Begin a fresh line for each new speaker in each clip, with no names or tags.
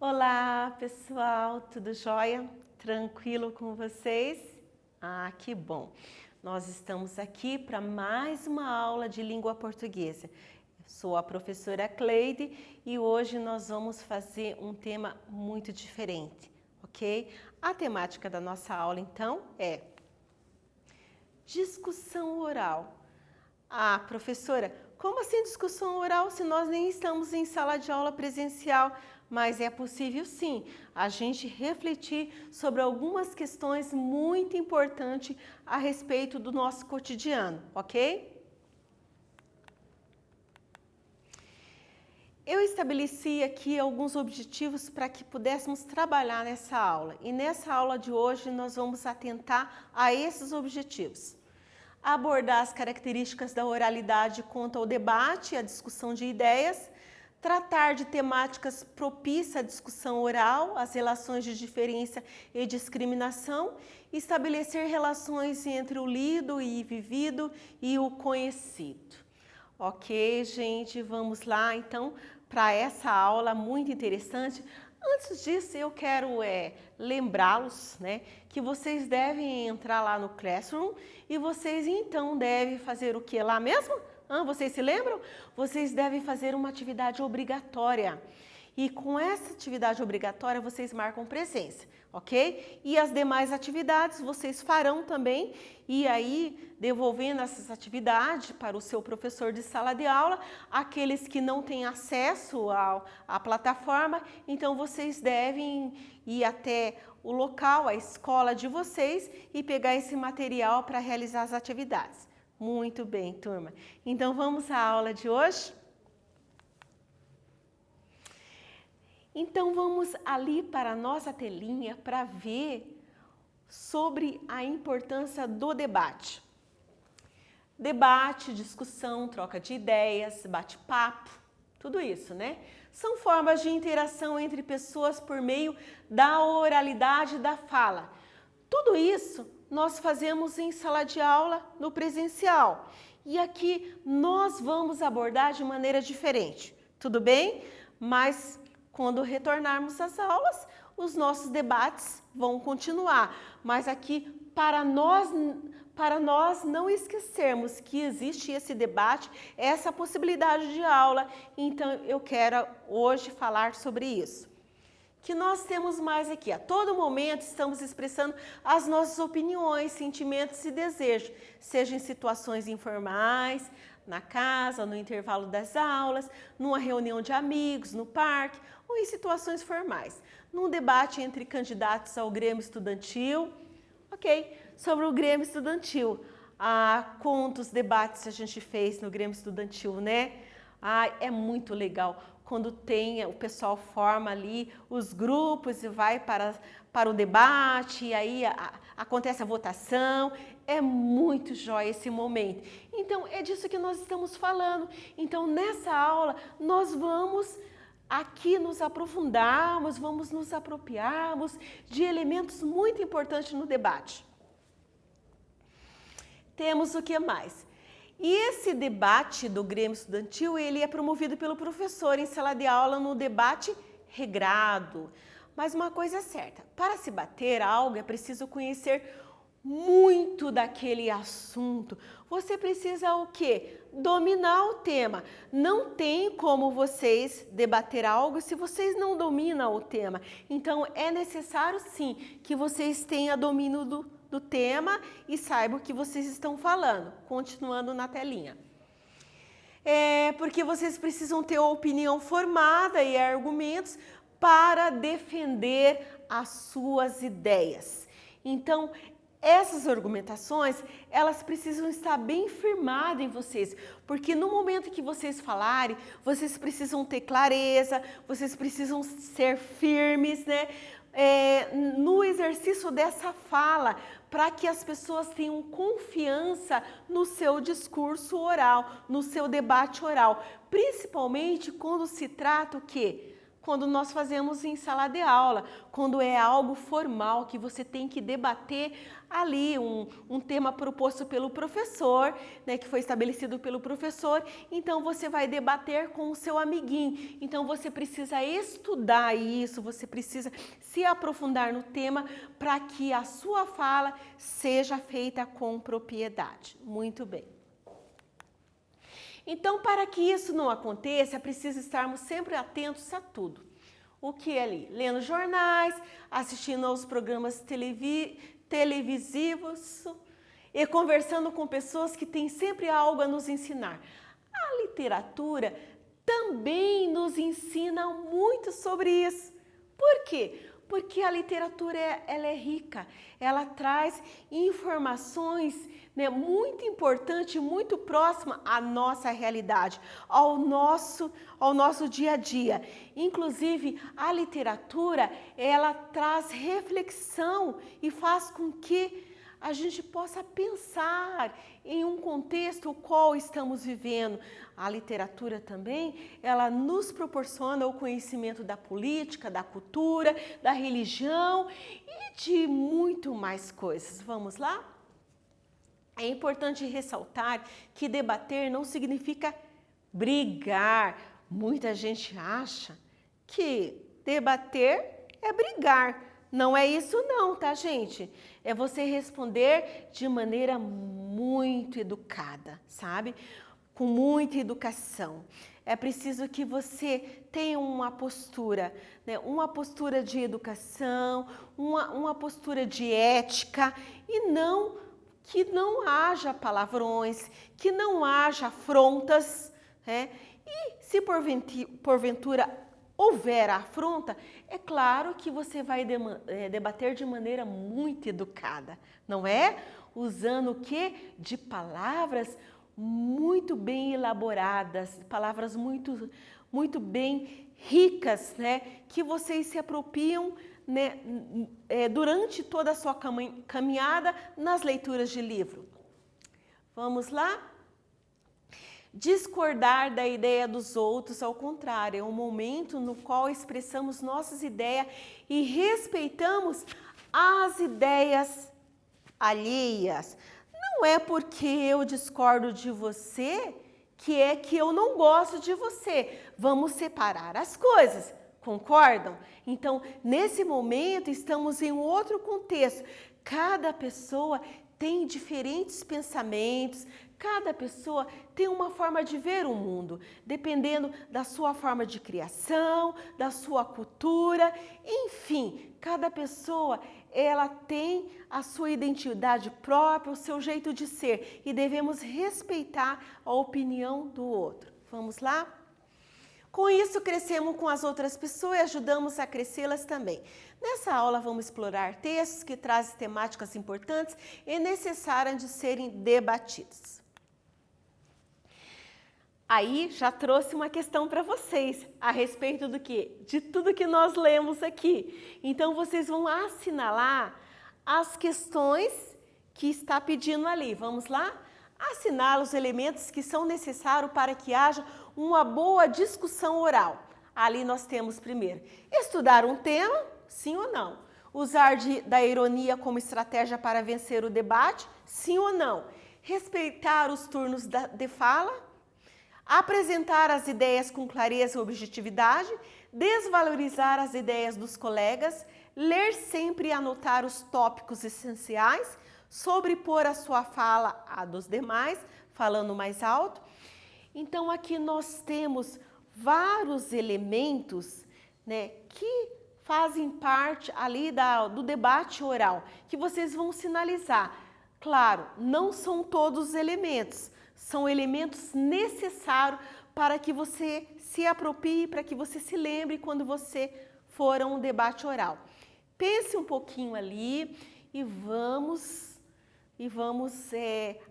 Olá, pessoal, tudo jóia? Tranquilo com vocês? Ah, que bom! Nós estamos aqui para mais uma aula de língua portuguesa. Eu sou a professora Cleide e hoje nós vamos fazer um tema muito diferente, ok? A temática da nossa aula, então, é discussão oral. Ah, professora, como assim discussão oral se nós nem estamos em sala de aula presencial? Mas é possível sim a gente refletir sobre algumas questões muito importantes a respeito do nosso cotidiano, ok? Eu estabeleci aqui alguns objetivos para que pudéssemos trabalhar nessa aula. E nessa aula de hoje nós vamos atentar a esses objetivos. Abordar as características da oralidade quanto ao debate e à discussão de ideias, tratar de temáticas propícias à discussão oral, as relações de diferença e discriminação, estabelecer relações entre o lido e vivido e o conhecido. Ok, gente, vamos lá então para essa aula muito interessante. Antes disso, eu quero lembrá-los, que vocês devem entrar lá no Classroom e vocês então devem fazer o que lá mesmo? Vocês se lembram? Vocês devem fazer uma atividade obrigatória. E com essa atividade obrigatória vocês marcam presença, ok? E as demais atividades vocês farão também e aí devolvendo essas atividades para o seu professor de sala de aula, aqueles que não têm acesso à plataforma, então vocês devem ir até o local, a escola de vocês e pegar esse material para realizar as atividades. Muito bem, turma. Então vamos à aula de hoje? Então vamos ali para a nossa telinha para ver sobre a importância do debate. Debate, discussão, troca de ideias, bate-papo, tudo isso, São formas de interação entre pessoas por meio da oralidade da fala. Tudo isso nós fazemos em sala de aula no presencial. E aqui nós vamos abordar de maneira diferente, tudo bem? Mas quando retornarmos às aulas, os nossos debates vão continuar. Mas aqui, para nós não esquecermos que existe esse debate, essa possibilidade de aula, então eu quero hoje falar sobre isso. Que nós temos mais aqui, a todo momento estamos expressando as nossas opiniões, sentimentos e desejos, seja em situações informais, na casa, no intervalo das aulas, numa reunião de amigos, no parque ou em situações formais. Num debate entre candidatos ao Grêmio Estudantil, ok? Sobre o Grêmio Estudantil, quantos debates a gente fez no Grêmio Estudantil, é muito legal quando o pessoal forma ali os grupos e vai para o debate, e aí acontece a votação, é muito jóia esse momento. Então, é disso que nós estamos falando. Então, nessa aula, nós vamos aqui nos aprofundarmos, vamos nos apropriarmos de elementos muito importantes no debate. Temos o que mais? E esse debate do Grêmio Estudantil, ele é promovido pelo professor em sala de aula no debate regrado. Mas uma coisa é certa, para se bater algo é preciso conhecer muito daquele assunto. Você precisa o quê? Dominar o tema. Não tem como vocês debater algo se vocês não dominam o tema. Então, é necessário sim que vocês tenham domínio do tema e saibam o que vocês estão falando. Continuando na telinha. Porque vocês precisam ter uma opinião formada e argumentos para defender as suas ideias. Então, essas argumentações, elas precisam estar bem firmadas em vocês, porque no momento que vocês falarem, vocês precisam ter clareza, vocês precisam ser firmes, no exercício dessa fala, para que as pessoas tenham confiança no seu discurso oral, no seu debate oral, principalmente quando se trata o quê? quando nós fazemos em sala de aula, quando é algo formal que você tem que debater ali um tema proposto pelo professor, né, que foi estabelecido pelo professor, então você vai debater com o seu amiguinho. Então você precisa estudar isso, você precisa se aprofundar no tema para que a sua fala seja feita com propriedade. Muito bem. Então, para que isso não aconteça, é preciso estarmos sempre atentos a tudo. O que é ali? Lendo jornais, assistindo aos programas televisivos e conversando com pessoas que têm sempre algo a nos ensinar. A literatura também nos ensina muito sobre isso. Por quê? Porque a literatura ela é rica, ela traz informações, né, muito importantes, muito próximas à nossa realidade, ao nosso dia a dia. Inclusive, a literatura, ela traz reflexão e faz com que a gente possa pensar em um contexto qual estamos vivendo. A literatura também, ela nos proporciona o conhecimento da política, da cultura, da religião e de muito mais coisas. Vamos lá? É importante ressaltar que debater não significa brigar. Muita gente acha que debater é brigar. Não é isso não, tá, gente? É você responder de maneira muito educada, sabe? Com muita educação. É preciso que você tenha uma postura, né? Uma postura de educação, uma postura de ética e que não haja palavrões, que não haja afrontas, né? E se porventura houver afronta, é claro que você vai debater de maneira muito educada, não é? Usando o quê? De palavras muito bem elaboradas, palavras muito bem ricas, né? Que vocês se apropriam, né, durante toda a sua caminhada nas leituras de livro. Vamos lá? Discordar da ideia dos outros, ao contrário, é um momento no qual expressamos nossas ideias e respeitamos as ideias alheias. Não é porque eu discordo de você que eu não gosto de você. Vamos separar as coisas, concordam? Então, nesse momento, estamos em outro contexto. Cada pessoa tem diferentes pensamentos, cada pessoa tem uma forma de ver o mundo, dependendo da sua forma de criação, da sua cultura, enfim, cada pessoa ela tem a sua identidade própria, o seu jeito de ser e devemos respeitar a opinião do outro. Vamos lá? Com isso, crescemos com as outras pessoas e ajudamos a crescê-las também. Nessa aula, vamos explorar textos que trazem temáticas importantes e necessárias de serem debatidas. Aí, já trouxe uma questão para vocês a respeito do quê? De tudo que nós lemos aqui. Então, vocês vão assinalar as questões que está pedindo ali. Vamos lá? Assinalar os elementos que são necessários para que haja uma boa discussão oral. Ali nós temos primeiro, estudar um tema, sim ou não? Usar da ironia como estratégia para vencer o debate, sim ou não? Respeitar os turnos de fala, apresentar as ideias com clareza e objetividade, desvalorizar as ideias dos colegas, ler sempre e anotar os tópicos essenciais, sobrepor a sua fala à dos demais, falando mais alto. Então, aqui nós temos vários elementos, né, que fazem parte ali do debate oral, que vocês vão sinalizar. Claro, não são todos os elementos, são elementos necessários para que você se aproprie, para que você se lembre quando você for a um debate oral. Pense um pouquinho ali e vamos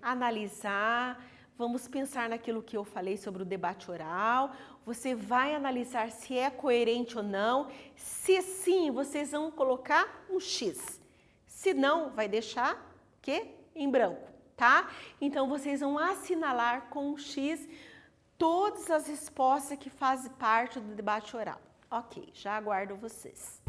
analisar. Vamos pensar naquilo que eu falei sobre o debate oral. Você vai analisar se é coerente ou não. Se sim, vocês vão colocar um X. Se não, vai deixar o quê? Em branco, tá? Então, vocês vão assinalar com um X todas as respostas que fazem parte do debate oral. Ok, já aguardo vocês.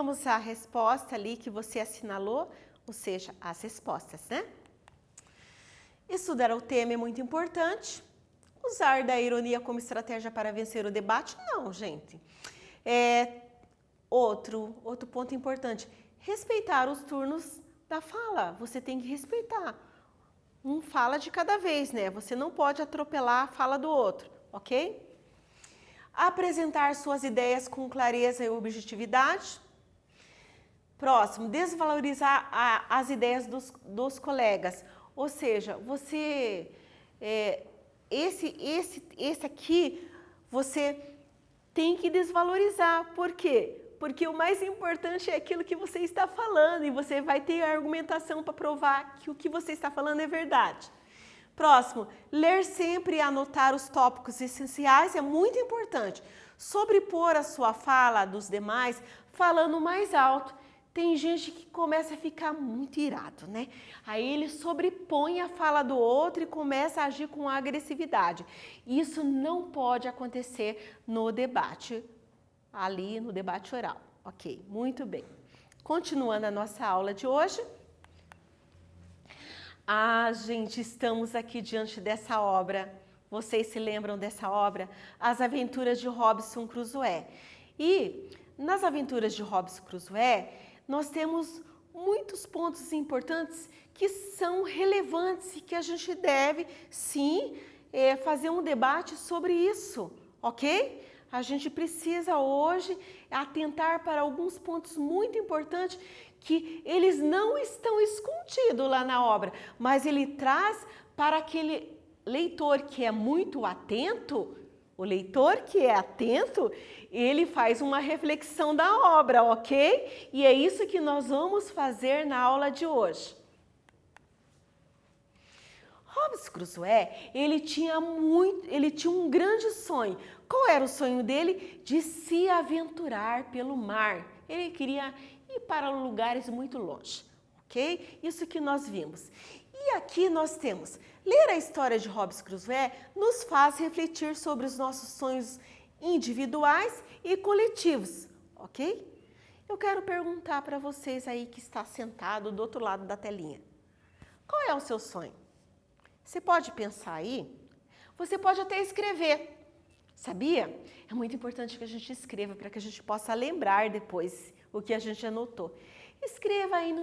vamos à resposta ali que você assinalou, ou seja, as respostas, né? Estudar o tema é muito importante. Usar da ironia como estratégia para vencer o debate? Não, gente. Outro ponto importante, respeitar os turnos da fala. Você tem que respeitar. Um fala de cada vez, né? Você não pode atropelar a fala do outro, ok? Apresentar suas ideias com clareza e objetividade. Próximo, desvalorizar as ideias dos colegas. Ou seja, você, esse aqui, você tem que desvalorizar. Por quê? Porque o mais importante é aquilo que você está falando e você vai ter a argumentação para provar que o que você está falando é verdade. Próximo, ler sempre e anotar os tópicos essenciais é muito importante. Sobrepor a sua fala dos demais falando mais alto. Tem gente que começa a ficar muito irado, né? Aí ele sobrepõe a fala do outro e começa a agir com agressividade. Isso não pode acontecer no debate, ali no debate oral. Ok, muito bem. Continuando a nossa aula de hoje. Gente, estamos aqui diante dessa obra. Vocês se lembram dessa obra? As Aventuras de Robinson Crusoe. E nas Aventuras de Robinson Crusoe, nós temos muitos pontos importantes que são relevantes e que a gente deve, sim, fazer um debate sobre isso, ok? A gente precisa hoje atentar para alguns pontos muito importantes que eles não estão escondidos lá na obra, mas ele traz para aquele leitor que é muito atento. O leitor que é atento, ele faz uma reflexão da obra, ok? E é isso que nós vamos fazer na aula de hoje. Robinson Crusoe, ele tinha um grande sonho. Qual era o sonho dele? De se aventurar pelo mar. Ele queria ir para lugares muito longe, ok? Isso que nós vimos. E aqui nós temos, ler a história de Robinson Crusoe nos faz refletir sobre os nossos sonhos individuais e coletivos, ok? Eu quero perguntar para vocês aí que está sentado do outro lado da telinha. Qual é o seu sonho? Você pode pensar aí? Você pode até escrever, sabia? É muito importante que a gente escreva para que a gente possa lembrar depois o que a gente anotou. Escreva aí,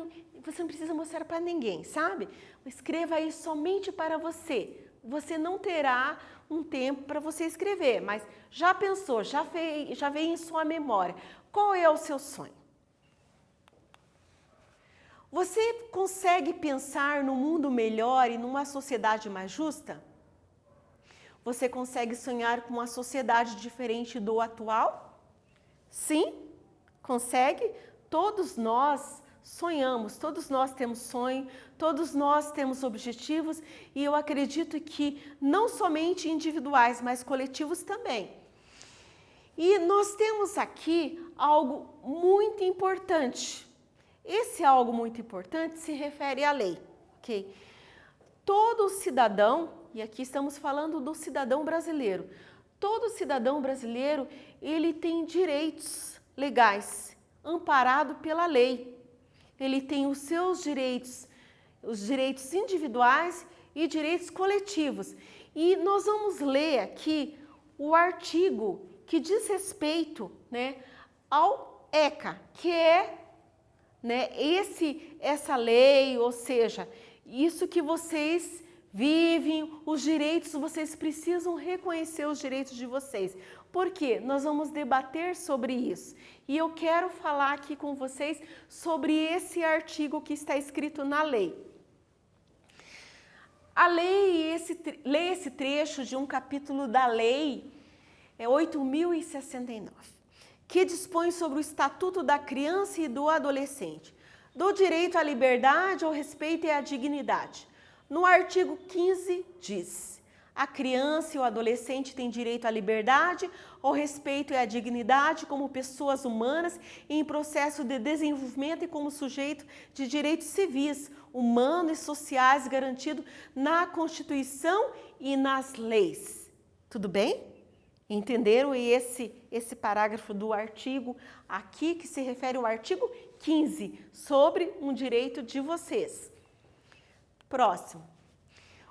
você não precisa mostrar para ninguém, sabe? Escreva aí somente para você. Você não terá um tempo para você escrever, mas já pensou, já veio em sua memória. Qual é o seu sonho? Você consegue pensar num mundo melhor e numa sociedade mais justa? Você consegue sonhar com uma sociedade diferente do atual? Sim, consegue? Todos nós sonhamos, todos nós temos sonho, todos nós temos objetivos e eu acredito que não somente individuais, mas coletivos também. E nós temos aqui algo muito importante. Esse algo muito importante se refere à lei, ok? Todo cidadão, e aqui estamos falando do cidadão brasileiro, todo cidadão brasileiro, ele tem direitos legais, amparado pela lei. Ele tem os seus direitos, os direitos individuais e direitos coletivos. E nós vamos ler aqui o artigo que diz respeito, né, ao ECA, que é, né, essa lei, ou seja, isso que vocês vivem, os direitos, vocês precisam reconhecer os direitos de vocês. Por quê? Nós vamos debater sobre isso. E eu quero falar aqui com vocês sobre esse artigo que está escrito na lei. A lei, lê esse trecho de um capítulo da lei 8.069, que dispõe sobre o Estatuto da Criança e do Adolescente, do direito à liberdade, ao respeito e à dignidade. No artigo 15 diz: a criança e o adolescente têm direito à liberdade, ao respeito e à dignidade como pessoas humanas em processo de desenvolvimento e como sujeito de direitos civis, humanos e sociais garantidos na Constituição e nas leis. Tudo bem? Entenderam esse parágrafo do artigo aqui, que se refere ao artigo 15, sobre um direito de vocês. Próximo.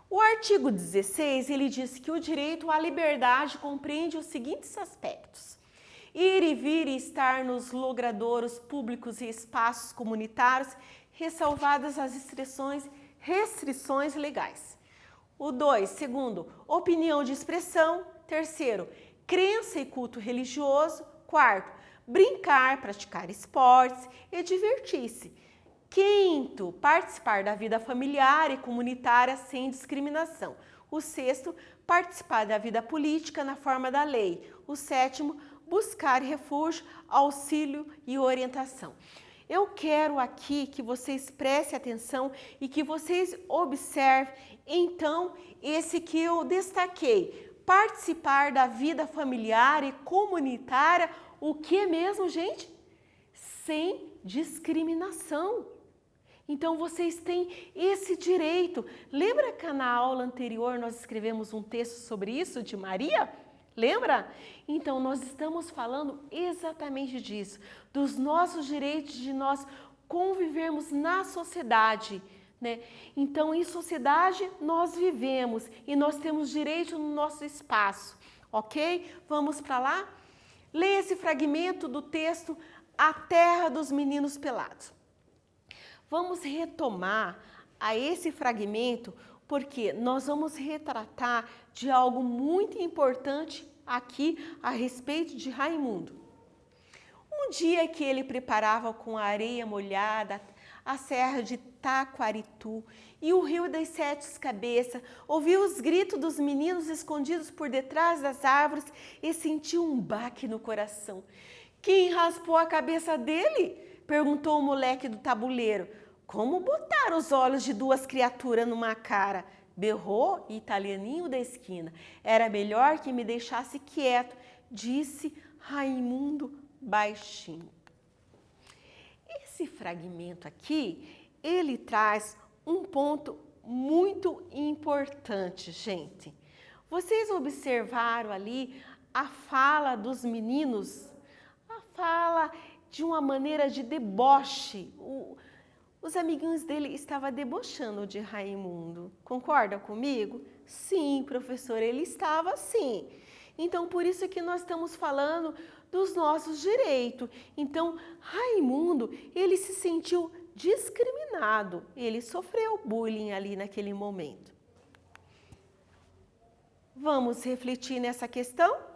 O artigo 16, ele diz que o direito à liberdade compreende os seguintes aspectos: ir e vir e estar nos logradouros públicos e espaços comunitários, ressalvadas as restrições legais. O 2, segundo, opinião de expressão. Terceiro, crença e culto religioso. Quarto, brincar, praticar esportes e divertir-se. Quinto, participar da vida familiar e comunitária sem discriminação. O sexto, participar da vida política na forma da lei. O sétimo, buscar refúgio, auxílio e orientação. Eu quero aqui que vocês prestem atenção e que vocês observem, então, esse que eu destaquei. Participar da vida familiar e comunitária, o que mesmo, gente? Sem discriminação. Então, vocês têm esse direito. Lembra que na aula anterior nós escrevemos um texto sobre isso, de Maria? Lembra? Então, nós estamos falando exatamente disso, dos nossos direitos, de nós convivermos na sociedade, né? Então, em sociedade, nós vivemos e nós temos direito no nosso espaço, ok? Vamos para lá? Leia esse fragmento do texto A Terra dos Meninos Pelados. Vamos retomar a esse fragmento porque nós vamos retratar de algo muito importante aqui a respeito de Raimundo. Um dia que ele preparava com a areia molhada a serra de Taquaritu e o rio das Sete Cabeças, ouviu os gritos dos meninos escondidos por detrás das árvores e sentiu um baque no coração. Quem raspou a cabeça dele? Perguntou o moleque do tabuleiro. Como botar os olhos de duas criaturas numa cara? Berrou italianinho da esquina. Era melhor que me deixasse quieto, disse Raimundo baixinho. Esse fragmento aqui, ele traz um ponto muito importante, gente. Vocês observaram ali a fala dos meninos, a fala de uma maneira de deboche. Os amiguinhos dele estavam debochando de Raimundo. Concorda comigo? Sim, professor, ele estava sim. Então, por isso que nós estamos falando dos nossos direitos. Então, Raimundo, ele se sentiu discriminado. Ele sofreu bullying ali naquele momento. Vamos refletir nessa questão?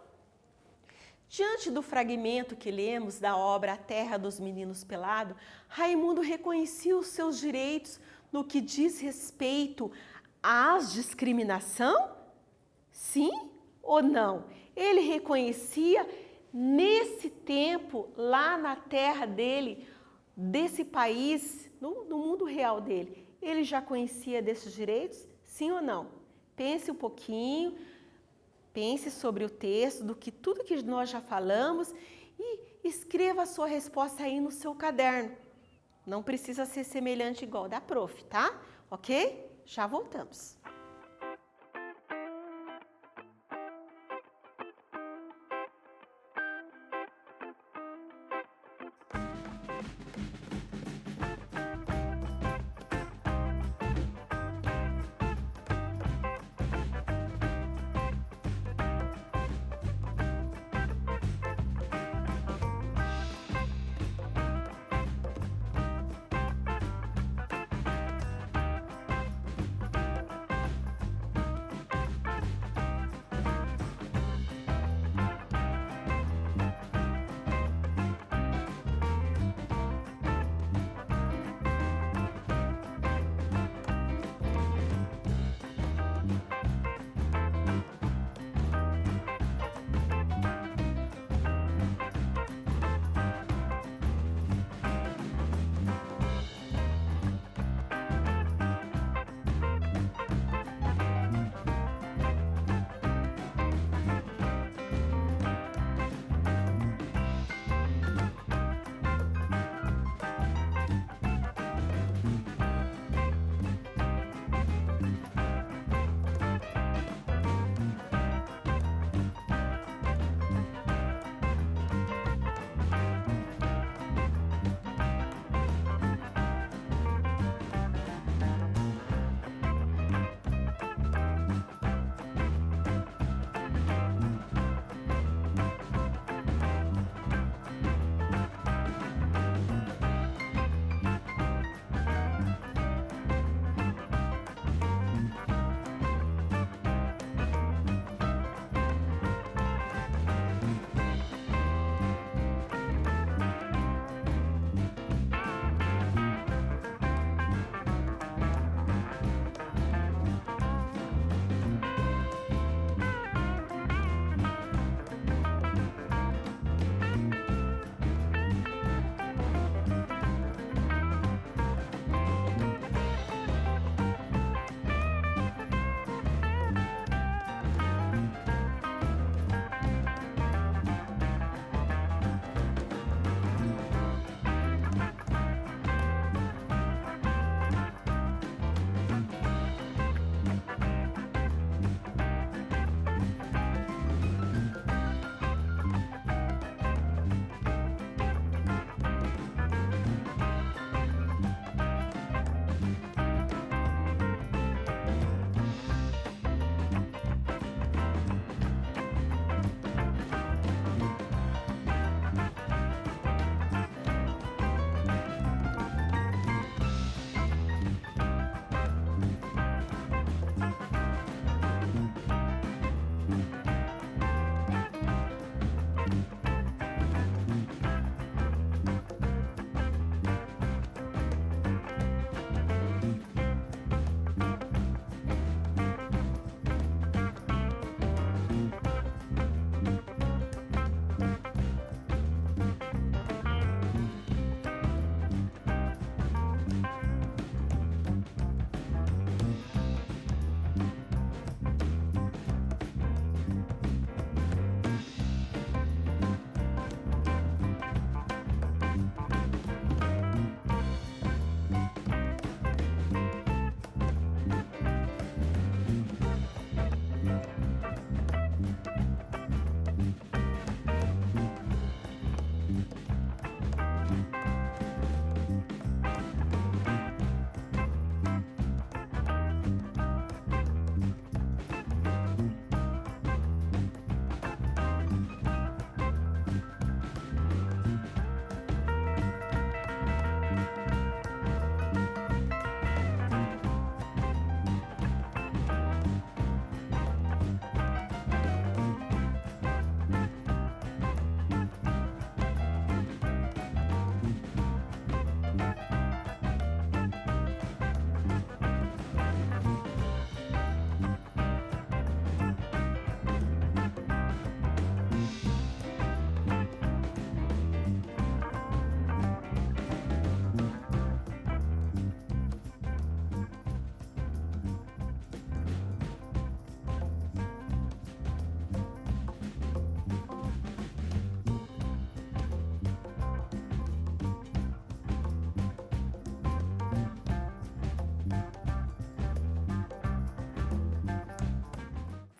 Diante do fragmento que lemos da obra A Terra dos Meninos Pelados, Raimundo reconhecia os seus direitos no que diz respeito à discriminação? Sim ou não? Ele reconhecia nesse tempo, lá na terra dele, desse país, no mundo real dele, ele já conhecia desses direitos? Sim ou não? Pense um pouquinho. Pense sobre o texto, do que tudo que nós já falamos e escreva a sua resposta aí no seu caderno. Não precisa ser semelhante igual da prof, tá? Ok? Já voltamos.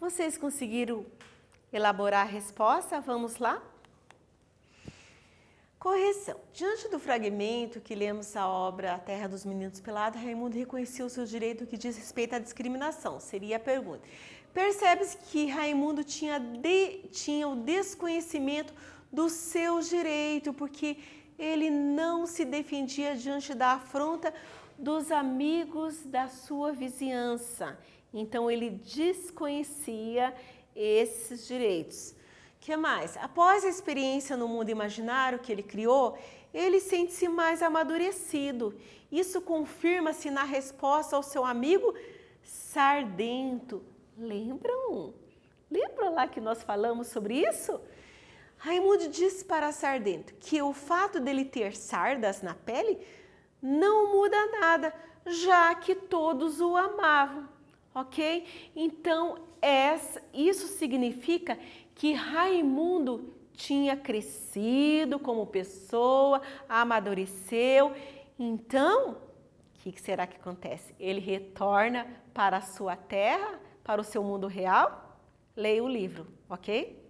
Vocês conseguiram elaborar a resposta? Vamos lá? Correção. Diante do fragmento que lemos a obra A Terra dos Meninos Pelados, Raimundo reconheceu o seu direito que diz respeito à discriminação. Seria a pergunta. Percebe-se que Raimundo tinha o desconhecimento do seu direito, porque ele não se defendia diante da afronta dos amigos da sua vizinhança. Então, ele desconhecia esses direitos. Que mais? Após a experiência no mundo imaginário que ele criou, ele sente-se mais amadurecido. Isso confirma-se na resposta ao seu amigo Sardento. Lembram? Lembram lá que nós falamos sobre isso? Raimundo disse para Sardento que o fato dele ter sardas na pele não muda nada, já que todos o amavam, ok? Então, isso significa que Raimundo tinha crescido como pessoa, amadureceu. Então, o que será que acontece? Ele retorna para a sua terra, para o seu mundo real? Leia o livro, ok?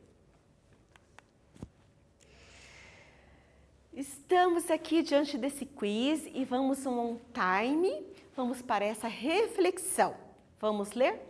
Estamos aqui diante desse quiz e vamos um time, vamos para essa reflexão. Vamos ler?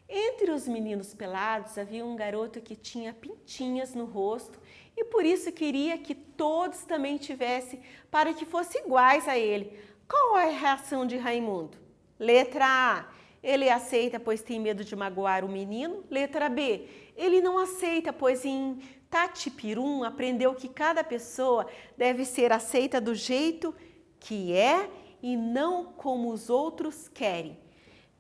Entre os meninos pelados havia um garoto que tinha pintinhas no rosto e por isso queria que todos também tivessem, para que fossem iguais a ele. Qual é a reação de Raimundo? Letra A, ele aceita pois tem medo de magoar o menino. Letra B, ele não aceita pois em Tatipirum aprendeu que cada pessoa deve ser aceita do jeito que é e não como os outros querem.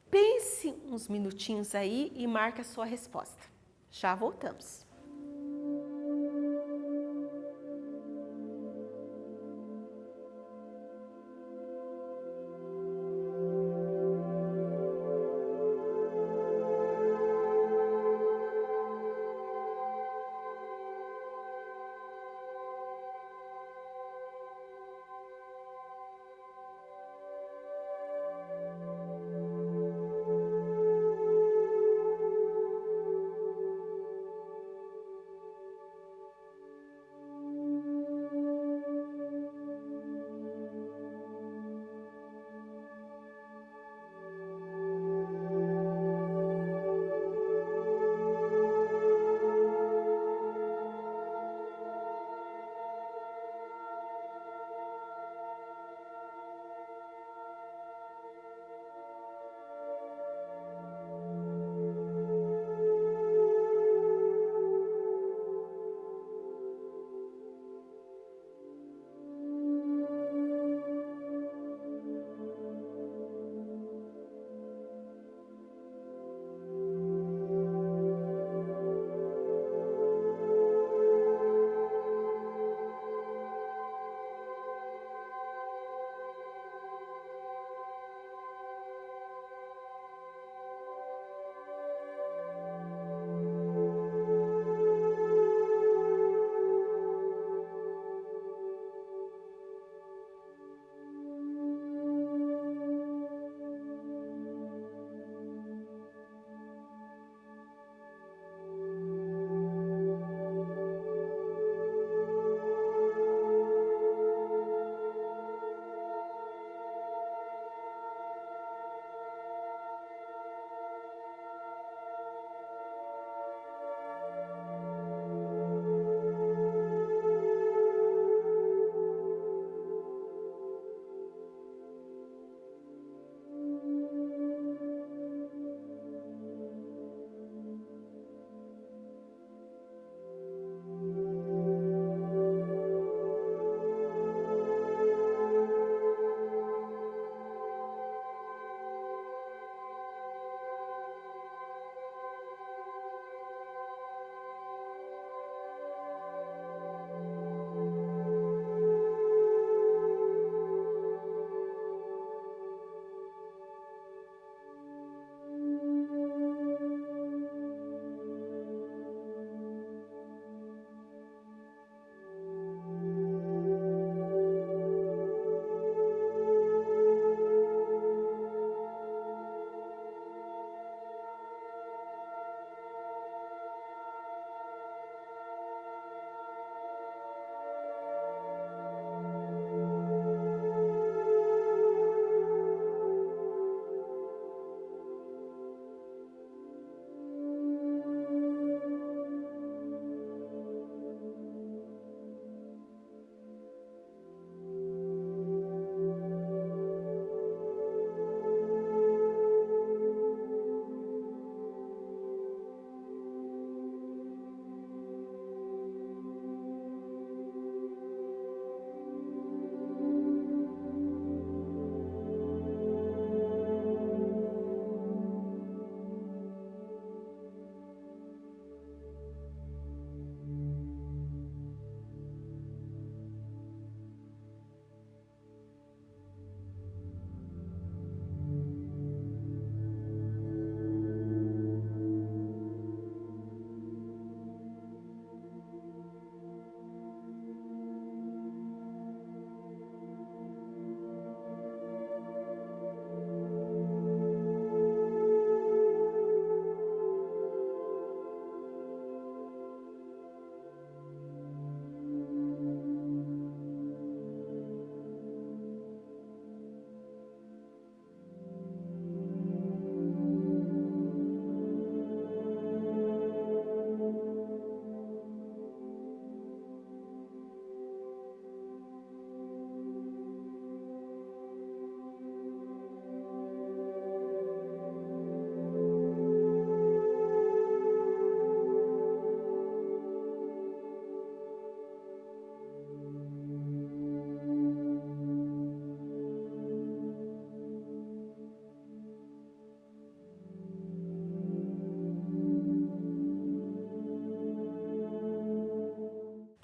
Pense uns minutinhos aí e marque a sua resposta. Já voltamos.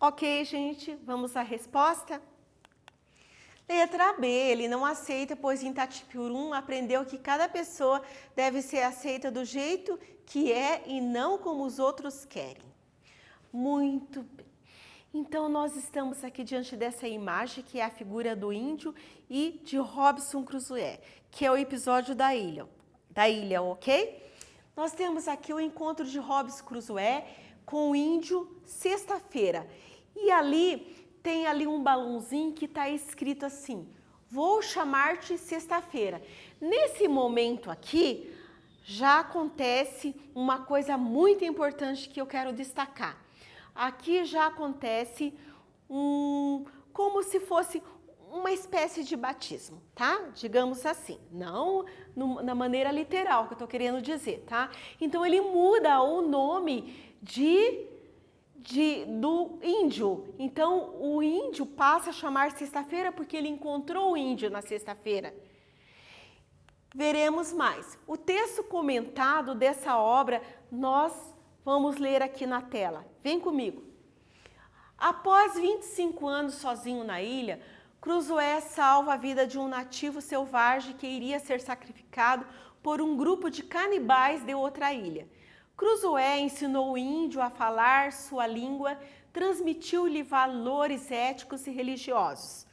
Ok, gente, vamos à resposta? Letra B, ele não aceita, pois em Tatipurum aprendeu que cada pessoa deve ser aceita do jeito que é e não como os outros querem. Muito bem. Então, nós estamos aqui diante dessa imagem, que é a figura do índio e de Robinson Crusoe, que é o episódio da ilha, ok? Nós temos aqui o encontro de Robinson Crusoe com o índio sexta-feira. E ali, tem ali um balãozinho que está escrito assim, vou chamar-te sexta-feira. Nesse momento aqui, já acontece uma coisa muito importante que eu quero destacar. Aqui já acontece como se fosse uma espécie de batismo, tá? Digamos assim, não na maneira literal que eu tô querendo dizer, tá? Então ele muda o nome do índio. Então o índio passa a chamar sexta-feira porque ele encontrou o índio na sexta-feira. Veremos mais. O texto comentado dessa obra nós vamos ler aqui na tela. Vem comigo. Após 25 anos sozinho na ilha, Crusoe salva a vida de um nativo selvagem que iria ser sacrificado por um grupo de canibais de outra ilha. Crusoe ensinou o índio a falar sua língua, transmitiu-lhe valores éticos e religiosos.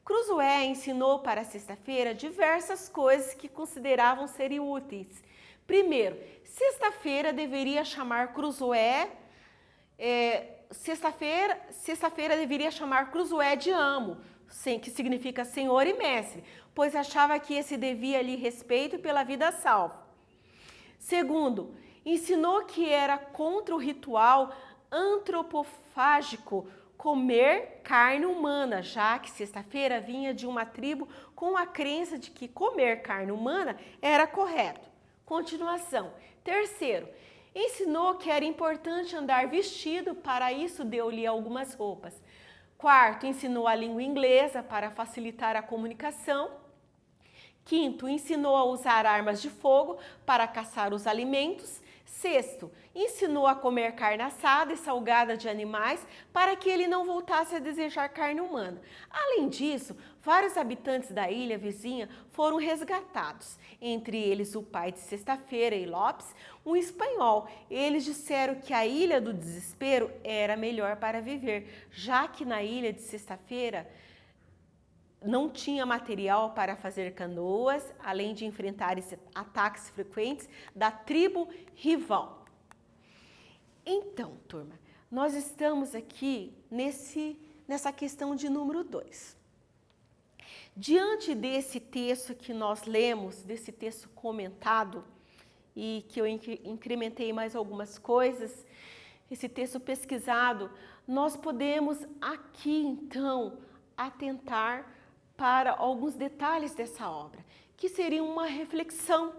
Crusoe ensinou para a sexta-feira diversas coisas que consideravam serem úteis. Primeiro, sexta-feira deveria chamar Crusoe, sexta-feira deveria chamar Crusoe de amo, que significa senhor e mestre, pois achava que esse devia-lhe respeito pela vida salva. Segundo, ensinou que era contra o ritual antropofágico comer carne humana, já que sexta-feira vinha de uma tribo com a crença de que comer carne humana era correto. Continuação. Terceiro, ensinou que era importante andar vestido, para isso deu-lhe algumas roupas. Quarto, ensinou a língua inglesa para facilitar a comunicação. Quinto, ensinou a usar armas de fogo para caçar os alimentos. Sexto, ensinou a comer carne assada e salgada de animais para que ele não voltasse a desejar carne humana. Além disso, vários habitantes da ilha vizinha foram resgatados, entre eles o pai de Sexta-feira e Lopes, um espanhol. Eles disseram que a Ilha do Desespero era melhor para viver, já que na Ilha de Sexta-feira não tinha material para fazer canoas, além de enfrentar ataques frequentes da tribo rival. Então, turma, nós estamos aqui nessa questão de número 2. Diante desse texto que nós lemos, desse texto comentado, e que eu incrementei mais algumas coisas, esse texto pesquisado, nós podemos aqui, então, atentar para alguns detalhes dessa obra, que seria uma reflexão,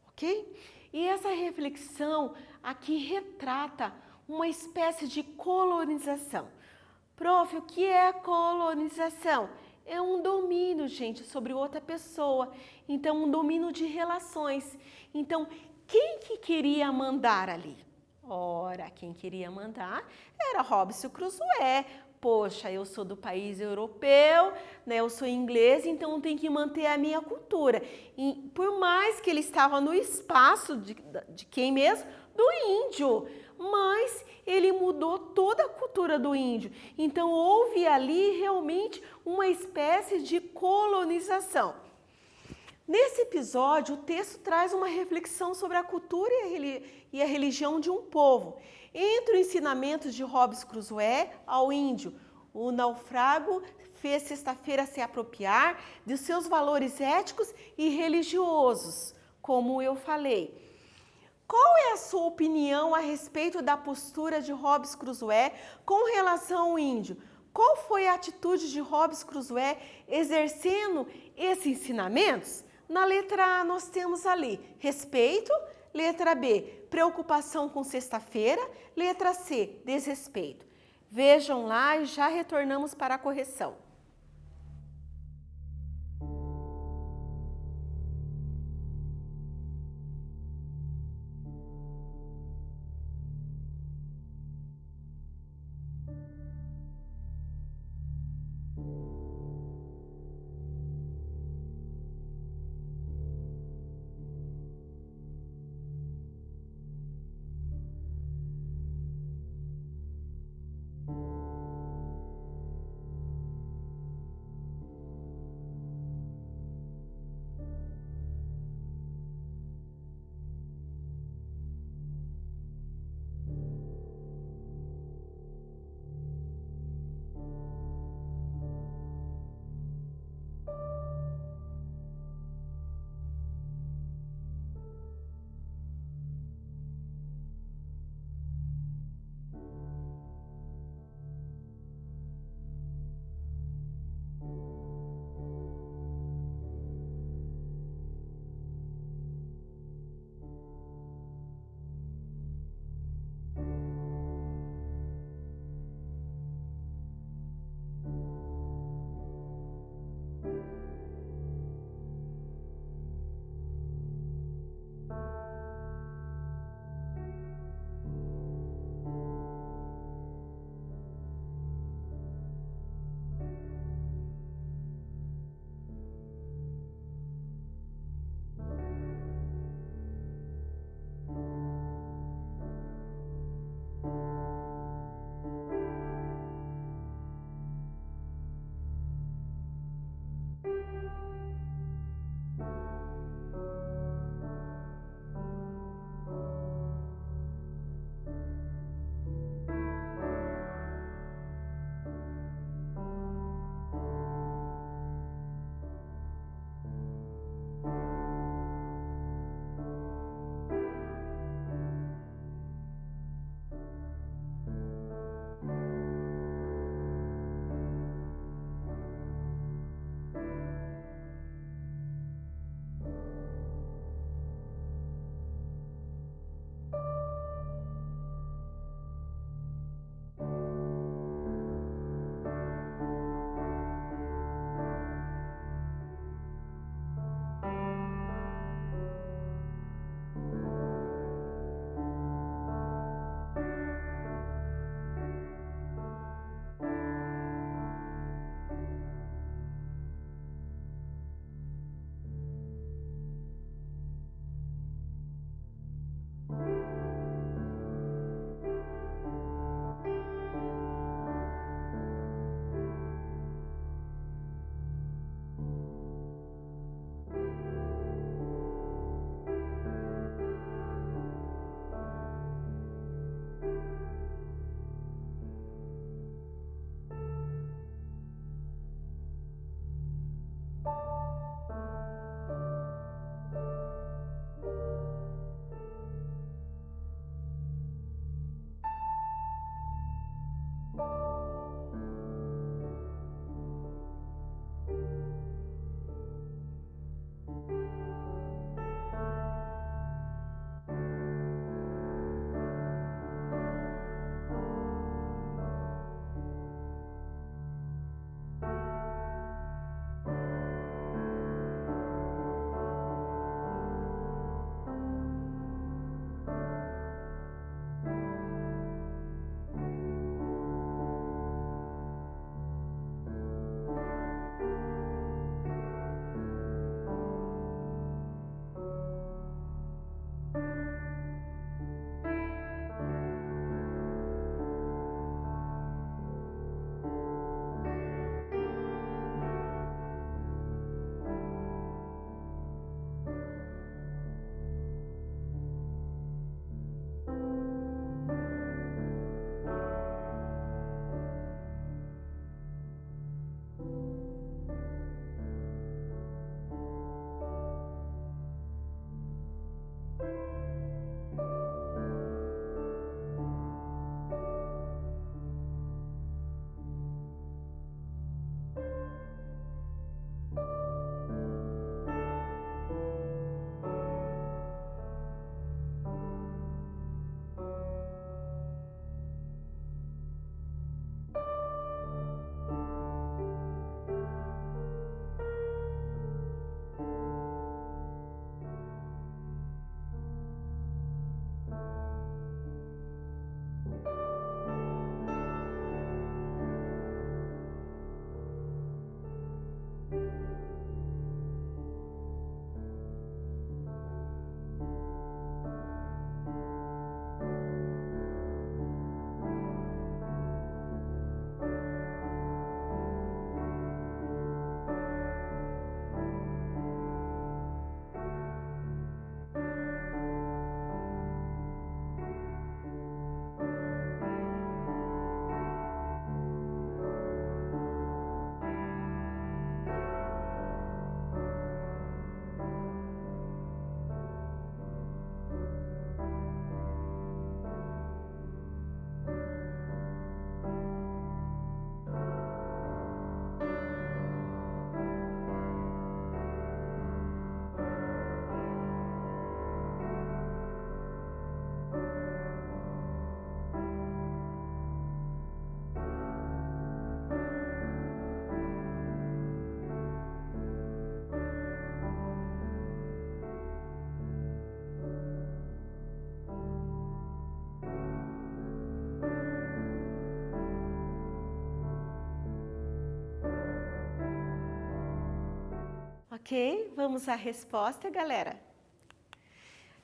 ok? E essa reflexão aqui retrata uma espécie de colonização. Prof, o que é colonização? É um domínio, gente, sobre outra pessoa. Então, um domínio de relações. Então, quem que queria mandar ali? Ora, quem queria mandar era Robinson Crusoe. Poxa, eu sou do país europeu, né? Eu sou inglês, então eu tenho que manter a minha cultura. E por mais que ele estava no espaço de quem mesmo? Do índio. Mas ele mudou toda a cultura do índio. Então houve ali realmente uma espécie de colonização. Nesse episódio, o texto traz uma reflexão sobre a cultura e a religião de um povo. Entre os ensinamentos de Robinson Crusoe ao índio, o naufrago fez Sexta-feira se apropriar de seus valores éticos e religiosos, como eu falei. Qual é a sua opinião a respeito da postura de Robinson Crusoe com relação ao índio? Qual foi a atitude de Robinson Crusoe exercendo esses ensinamentos? Na letra A nós temos ali respeito, letra B, preocupação com sexta-feira, letra C, desrespeito. Vejam lá e já retornamos para a correção. Ok? Vamos à resposta, galera.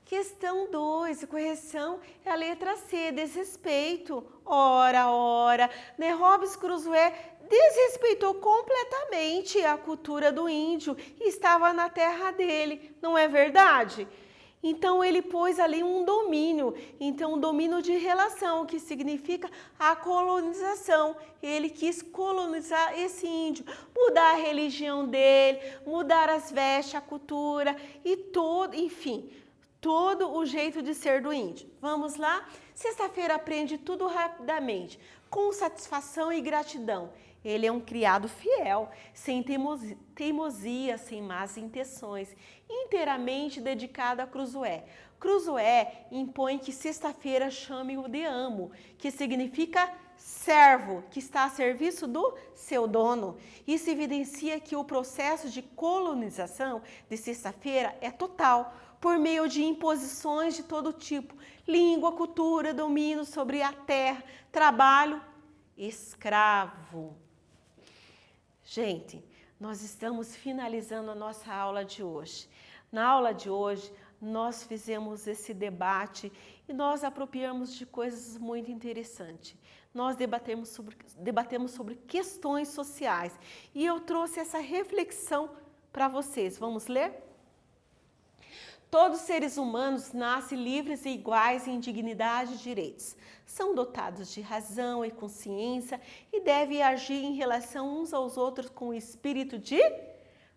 Questão 2, correção é a letra C, desrespeito. Ora, né? Robinson Crusoe desrespeitou completamente a cultura do índio e estava na terra dele, não é verdade? Então ele pôs ali um domínio, então um domínio de relação, que significa a colonização. Ele quis colonizar esse índio, mudar a religião dele, mudar as vestes, a cultura e todo, enfim, todo o jeito de ser do índio. Vamos lá? Sexta-feira aprende tudo rapidamente, com satisfação e gratidão. Ele é um criado fiel, sem teimosia, sem más intenções, inteiramente dedicado a Crusoe. Crusoe impõe que sexta-feira chame-o de amo, que significa servo, que está a serviço do seu dono. Isso evidencia que o processo de colonização de sexta-feira é total, por meio de imposições de todo tipo, língua, cultura, domínio sobre a terra, trabalho, escravo. Gente, nós estamos finalizando a nossa aula de hoje. Na aula de hoje, nós fizemos esse debate e nós apropriamos de coisas muito interessantes. Nós debatemos sobre questões sociais e eu trouxe essa reflexão para vocês. Vamos ler? Todos os seres humanos nascem livres e iguais em dignidade e direitos. São dotados de razão e consciência e devem agir em relação uns aos outros com o espírito de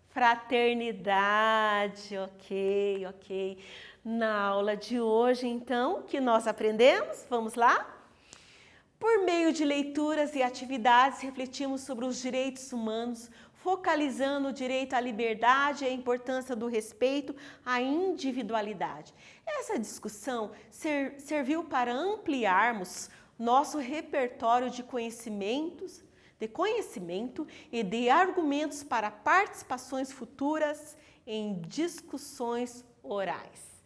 fraternidade. Ok. Na aula de hoje, então, que nós aprendemos, vamos lá? Por meio de leituras e atividades, refletimos sobre os direitos humanos, focalizando o direito à liberdade e a importância do respeito à individualidade. Essa discussão serviu para ampliarmos nosso repertório de conhecimento e de argumentos para participações futuras em discussões orais.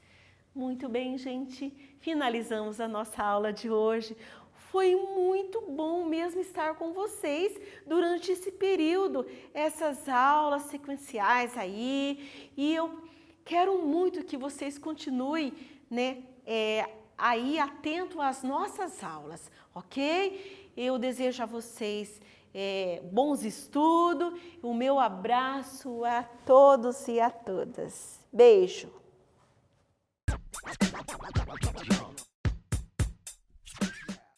Muito bem, gente, finalizamos a nossa aula de hoje. Foi muito bom mesmo estar com vocês durante esse período, essas aulas sequenciais aí, e eu quero muito que vocês continuem, né, aí atento às nossas aulas, ok? Eu desejo a vocês bons estudos, o meu abraço a todos e a todas. Beijo!